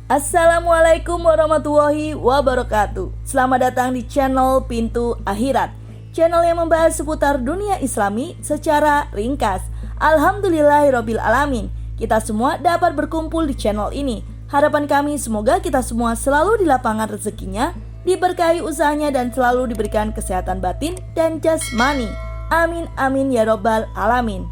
Assalamualaikum warahmatullahi wabarakatuh. Selamat datang di channel Pintu Akhirat, channel yang membahas seputar dunia Islami secara ringkas. Alhamdulillahirabbil alamin, kita semua dapat berkumpul di channel ini. Harapan kami semoga kita semua selalu di lapangan rezekinya, diberkahi usahanya dan selalu diberikan kesehatan batin dan jasmani. Amin amin ya rabbal alamin.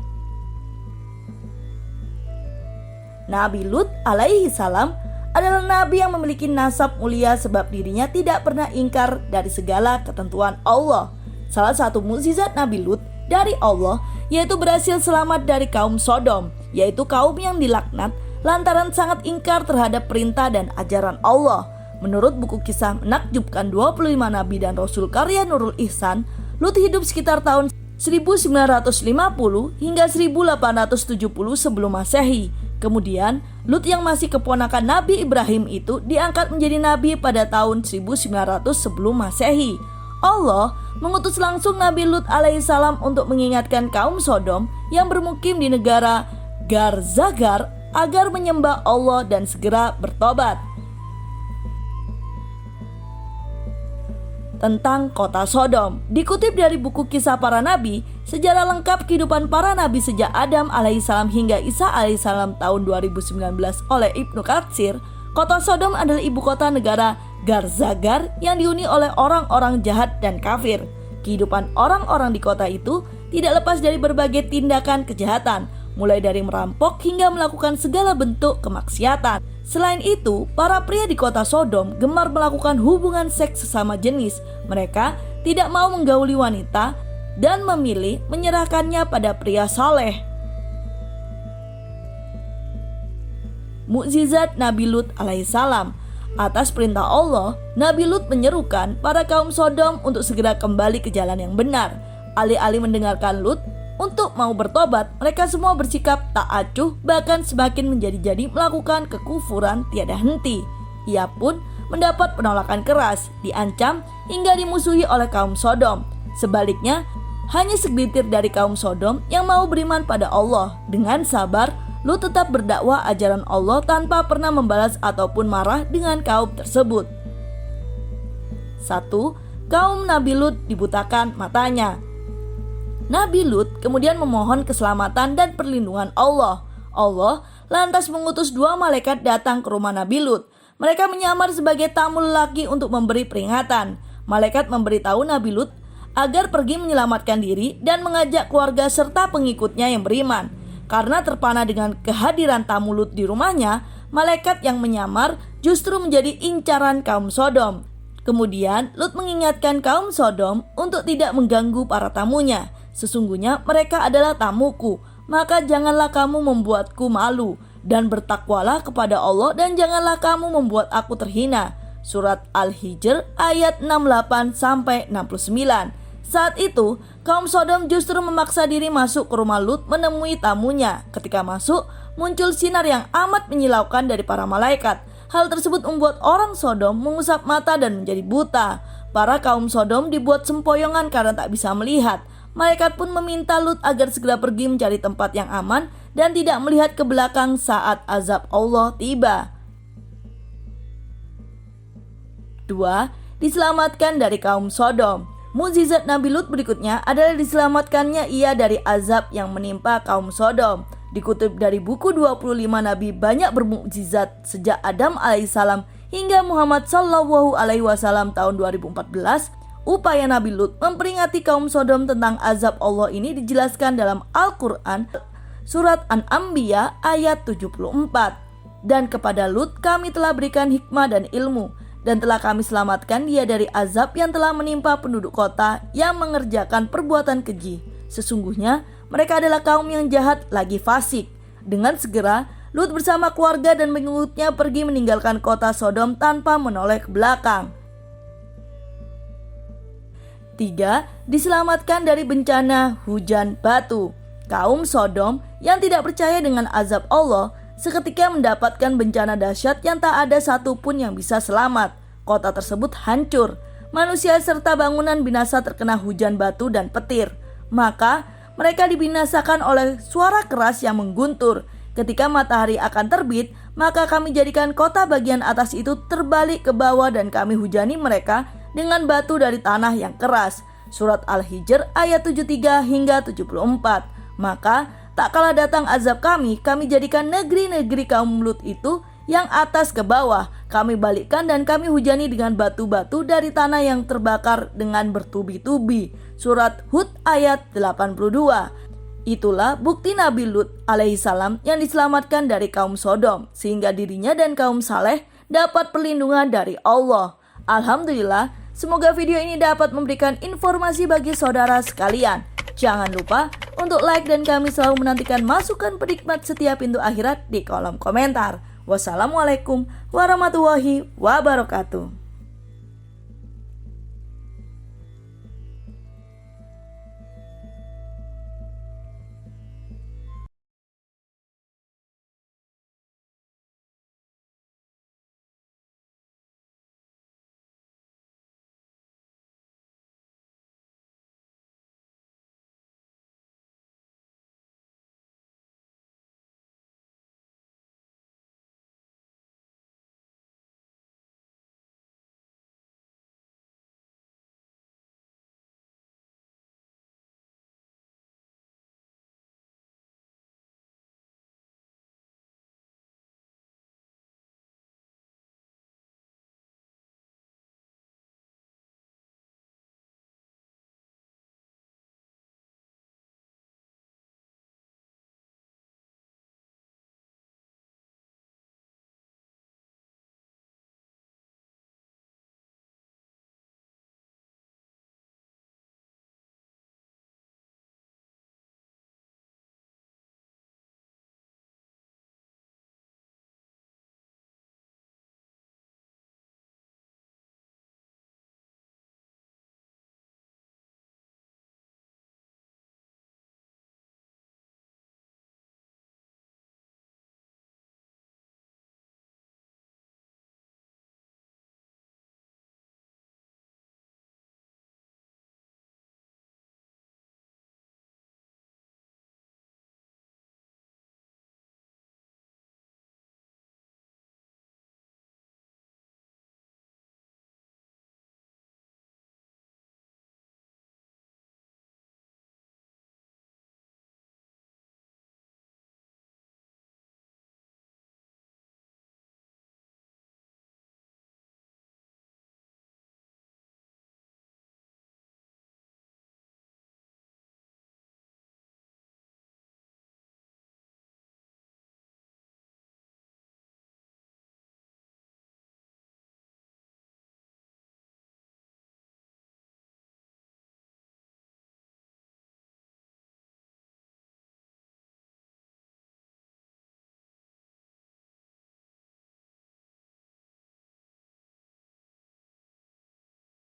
Nabi Lut alaihi salam adalah nabi yang memiliki nasab mulia sebab dirinya tidak pernah ingkar dari segala ketentuan Allah. Salah satu mukjizat Nabi Lut dari Allah yaitu berhasil selamat dari kaum Sodom, yaitu kaum yang dilaknat lantaran sangat ingkar terhadap perintah dan ajaran Allah. Menurut buku kisah menakjubkan 25 nabi dan rasul karya Nurul Ihsan, Lut hidup sekitar tahun 1950 hingga 1870 sebelum Masehi. Kemudian, Lut yang masih keponakan Nabi Ibrahim itu diangkat menjadi nabi pada tahun 1900 sebelum Masehi. Allah mengutus langsung Nabi Lut alaihissalam untuk mengingatkan kaum Sodom yang bermukim di negara Gar-Zagar agar menyembah Allah dan segera bertobat. Tentang kota Sodom, dikutip dari buku Kisah Para Nabi, sejarah lengkap kehidupan para nabi sejak Adam alaihissalam hingga Isa alaihissalam tahun 2019 oleh Ibnu Katsir. Kota Sodom adalah ibu kota negara Gar-Zagar yang dihuni oleh orang-orang jahat dan kafir. Kehidupan orang-orang di kota itu tidak lepas dari berbagai tindakan kejahatan, mulai dari merampok hingga melakukan segala bentuk kemaksiatan. Selain itu, para pria di kota Sodom gemar melakukan hubungan seks sesama jenis. Mereka tidak mau menggauli wanita dan memilih menyerahkannya pada pria saleh. Mukjizat Nabi Lut alaihissalam. Atas perintah Allah, Nabi Lut menyerukan para kaum Sodom untuk segera kembali ke jalan yang benar. Alih-alih mendengarkan Lut untuk mau bertobat, mereka semua bersikap tak acuh, bahkan semakin menjadi-jadi melakukan kekufuran tiada henti. Ia pun mendapat penolakan keras, diancam hingga dimusuhi oleh kaum Sodom. Sebaliknya, hanya segelintir dari kaum Sodom yang mau beriman pada Allah. Dengan sabar, Lut tetap berdakwah ajaran Allah tanpa pernah membalas ataupun marah dengan kaum tersebut. 1. Kaum Nabi Lut dibutakan matanya. Nabi Lut kemudian memohon keselamatan dan perlindungan Allah. Allah lantas mengutus 2 malaikat datang ke rumah Nabi Lut. Mereka menyamar sebagai tamu lelaki untuk memberi peringatan. Malaikat memberitahu Nabi Lut agar pergi menyelamatkan diri dan mengajak keluarga serta pengikutnya yang beriman. Karena terpana dengan kehadiran tamu Lut di rumahnya, malaikat yang menyamar justru menjadi incaran kaum Sodom. Kemudian Lut mengingatkan kaum Sodom untuk tidak mengganggu para tamunya. Sesungguhnya mereka adalah tamuku, maka janganlah kamu membuatku malu, dan bertakwalah kepada Allah dan janganlah kamu membuat aku terhina. Surat Al-Hijr ayat 68-69. Saat itu, kaum Sodom justru memaksa diri masuk ke rumah Lut menemui tamunya. Ketika masuk, muncul sinar yang amat menyilaukan dari para malaikat. Hal tersebut membuat orang Sodom mengusap mata dan menjadi buta. Para kaum Sodom dibuat sempoyongan karena tak bisa melihat. Malaikat pun meminta Lut agar segera pergi mencari tempat yang aman dan tidak melihat ke belakang saat azab Allah tiba. 2. Diselamatkan dari kaum Sodom. Mukjizat Nabi Lut berikutnya adalah diselamatkannya ia dari azab yang menimpa kaum Sodom. Dikutip dari buku 25 Nabi banyak bermukjizat sejak Adam alaihissalam hingga Muhammad sallallahu alaihi wasallam tahun 2014. Upaya Nabi Lut memperingati kaum Sodom tentang azab Allah ini dijelaskan dalam Al-Quran Surat An-Anbiya ayat 74. Dan kepada Lut kami telah berikan hikmah dan ilmu, dan telah kami selamatkan dia dari azab yang telah menimpa penduduk kota yang mengerjakan perbuatan keji. Sesungguhnya mereka adalah kaum yang jahat lagi fasik. Dengan segera Lut bersama keluarga dan pengikutnya pergi meninggalkan kota Sodom tanpa menoleh ke belakang. 3. Diselamatkan dari bencana hujan batu. Kaum Sodom yang tidak percaya dengan azab Allah seketika mendapatkan bencana dahsyat yang tak ada satupun yang bisa selamat. Kota tersebut hancur. Manusia serta bangunan binasa terkena hujan batu dan petir. Maka mereka dibinasakan oleh suara keras yang mengguntur. Ketika matahari akan terbit, maka kami jadikan kota bagian atas itu terbalik ke bawah dan kami hujani mereka dengan batu dari tanah yang keras. Surat Al-Hijr ayat 73 hingga 74. Maka tak kala datang azab kami jadikan negeri-negeri kaum Lut itu yang atas ke bawah kami balikkan dan kami hujani dengan batu-batu dari tanah yang terbakar dengan bertubi-tubi. Surat Hud ayat 82. Itulah bukti Nabi Lut alaihissalam yang diselamatkan dari kaum Sodom, sehingga dirinya dan kaum Saleh dapat perlindungan dari Allah. Alhamdulillah, semoga video ini dapat memberikan informasi bagi saudara sekalian. Jangan lupa untuk like dan kami selalu menantikan masukan penikmat setiap pintu akhirat di kolom komentar. Wassalamualaikum warahmatullahi wabarakatuh.